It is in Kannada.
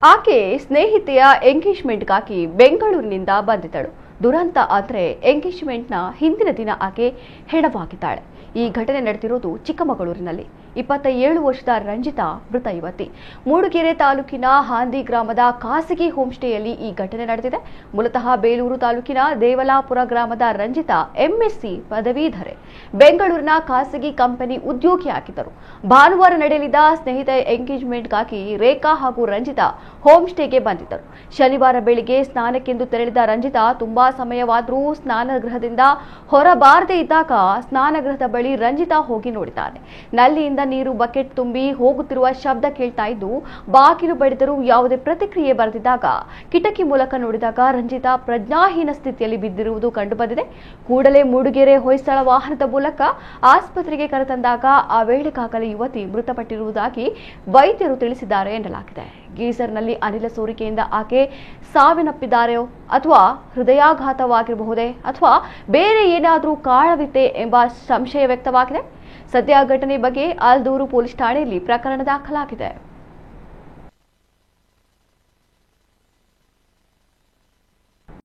ಆಕೆ ಸ್ನೇಹಿತೆಯ ಎಂಗೇಜ್ಮೆಂಟ್ಗಾಗಿ ಬೆಂಗಳೂರಿನಿಂದ ಬಂದಿದ್ದಳು. ದುರಂತ ಅಂದ್ರೆ ಎಂಗೇಜ್ಮೆಂಟ್ನ ಹಿಂದಿನ ದಿನ ಆಕೆ ಹೆಣವಾಗಿದ್ದಾಳೆ. ಈ ಘಟನೆ ನಡೆದಿರೋದು ಚಿಕ್ಕಮಗಳೂರಿನಲ್ಲಿ. 27 ವರ್ಷದ ರಂಜಿತಾ ಮೃತ ಯುವತಿ. ಮೂಡಿಗೆರೆ ತಾಲೂಕಿನ ಹಾಂದಿ ಗ್ರಾಮದ ಖಾಸಗಿ ಹೋಮ್ ಸ್ಟೇಯಲ್ಲಿ ಈ ಘಟನೆ ನಡೆದಿದೆ. ಮೂಲತಃ ಬೇಲೂರು ತಾಲೂಕಿನ ದೇವಲಾಪುರ ಗ್ರಾಮದ ರಂಜಿತಾ ಎಂಎಸ್ಸಿ ಪದವೀಧರೆ. ಬೆಂಗಳೂರಿನ ಖಾಸಗಿ ಕಂಪನಿ ಉದ್ಯೋಗಿಯಾಗಿದ್ದರು. ಭಾನುವಾರ ನಡೆಯಲಿದ್ದ ಸ್ನೇಹಿತ ಎಂಗೇಜ್ಮೆಂಟ್ಗಾಗಿ ರೇಖಾ ಹಾಗೂ ರಂಜಿತಾ ಹೋಮ್ ಸ್ಟೇಗೆ ಬಂದಿದ್ದರು. ಶನಿವಾರ ಬೆಳಿಗ್ಗೆ ಸ್ನಾನಕ್ಕೆಂದು ತೆರಳಿದ ರಂಜಿತಾ ತುಂಬಾ ಸಮಯವಾದರೂ ಸ್ನಾನಗೃಹದಿಂದ ಹೊರಬಾರದೇ ಇದ್ದಾಗ ಸ್ನಾನಗೃಹದ ಬಳಿ ರಂಜಿತಾ ಹೋಗಿ ನೋಡಿದ್ದಾರೆ. ನಲ್ಲಿಯಿಂದ ನೀರು ಬಕೆಟ್ ತುಂಬಿ ಹೋಗುತ್ತಿರುವ ಶಬ್ದ ಕೇಳ್ತಾ ಇದ್ದು ಬಾಗಿಲು ಬಡಿದರೂ ಯಾವುದೇ ಪ್ರತಿಕ್ರಿಯೆ ಬರೆದಿದ್ದಾಗ ಕಿಟಕಿ ಮೂಲಕ ನೋಡಿದಾಗ ರಂಜಿತಾ ಪ್ರಜ್ಞಾಹೀನ ಸ್ಥಿತಿಯಲ್ಲಿ ಬಿದ್ದಿರುವುದು ಕಂಡುಬಂದಿದೆ. ಕೂಡಲೇ ಮೂಡಿಗೆರೆ ಹೊಯ್ಸಳ ವಾಹನದ ಮೂಲಕ ಆಸ್ಪತ್ರೆಗೆ ಕರೆತಂದಾಗ ಆ ವೇಳೆಗಾಗಲೇ ಯುವತಿ ಮೃತಪಟ್ಟಿರುವುದಾಗಿ ವೈದ್ಯರು ತಿಳಿಸಿದ್ದಾರೆ ಎನ್ನಲಾಗಿದೆ. ಗೀಸರ್ನಲ್ಲಿ ಅನಿಲ ಸೋರಿಕೆಯಿಂದ ಆಕೆ ಸಾವನ್ನಪ್ಪಿದ್ದಾರೆಯೋ ಅಥವಾ ಹೃದಯಾಘಾತವಾಗಿರಬಹುದೇ ಅಥವಾ ಬೇರೆ ಏನಾದರೂ ಕಾರಣವಿತ್ತೆ ಎಂಬ ಸಂಶಯ ವ್ಯಕ್ತವಾಗಿದೆ. ಸದ್ಯ ಘಟನೆ ಬಗ್ಗೆ ಆಲ್ದೂರು ಪೊಲೀಸ್ ಠಾಣೆಯಲ್ಲಿ ಪ್ರಕರಣ ದಾಖಲಾಗಿದೆ.